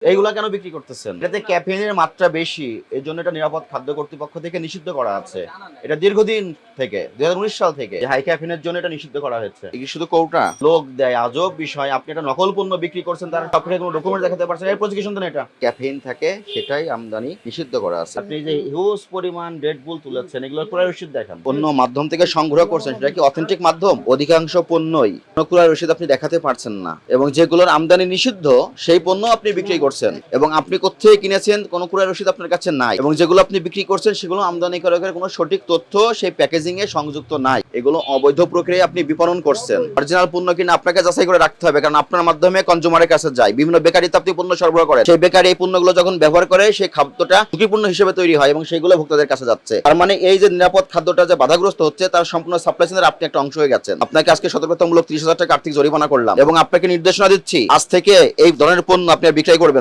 এইগুলা কেন বিক্রি করতেছেন? এটাতে ক্যাফেইনের মাত্রা বেশি, এই জন্য এটা নিরাপদ খাদ্য কর্তৃপক্ষ থেকে নিষিদ্ধ করা আছে। এটা দীর্ঘদিন থেকে 2019 সাল থেকে হাই ক্যাফেইনের জন্য এটা নিষিদ্ধ করা হয়েছে। এই শুধু কৌটা লোক দেয়, আজব বিষয়। আপনি একটা নকল পণ্য বিক্রি করছেন, তার সবকিছু কোনো ডকুমেন্ট দেখাতে পারছেন, এর প্রসিকিউশন দেন। এটা ক্যাফেইন থাকে, সেটাই আমদানি নিষিদ্ধ করা আছে। আপনি যে হিউজ পরিমাণ রেড বুল তুলেছেন, এগুলোর ক্রয় রসিদ দেখান। পণ্য মাধ্যম থেকে সংগ্রহ করছেন, সেটা কি অথেন্টিক মাধ্যম? অধিকাংশ পণ্যই কোনো ক্রয় রসিদ আপনি দেখাতে পারছেন না, এবং যেগুলোর আমদানি নিষিদ্ধ সেই পণ্য আপনি বিক্রি করছেন, এবং আপনি কোথায় কিনেছেন কোনো ক্রয় রসিদ আপনার কাছে নাই, এবং যেগুলো আপনি বিক্রি করছেন সেগুলো আমদানিকারকের কোনো সঠিক তথ্য সেই প্যাকেজিং এ সংযুক্ত নাই। এগুলো অবৈধ প্রক্রিয়ায় আপনি বিপণন করছেন। অরিজিনাল পণ্য কিনা আপনাকে যাচাই করে রাখতে হবে, কারণ আপনার মাধ্যমে কনজিউমারের কাছে যায়। বিভিন্ন বেকারিতে আপনি পণ্য সরবরাহ করেন, সেই বেকারি এই পণ্যগুলো যখন ব্যবহার করে সেই খাদ্যটা ঝুঁকিপূর্ণ হিসেবে তৈরি হয় এবং সেগুলো ভোক্তাদের কাছে যাচ্ছে। তার মানে এই যে নিরাপদ খাদ্যটা যে বাধাগ্রস্ত হচ্ছে, তার সম্পূর্ণ সাপ্লাই চেইনের আপনি একটা অংশ হয়ে গেছেন। আপনাকে আজকে সতর্কতামূলক 30,000 টাকা আর্থিক জরিমানা করলাম, এবং আপনাকে নির্দেশনা দিচ্ছি আজ থেকে এই ধরনের পণ্য আপনি বিক্রয় করবেন।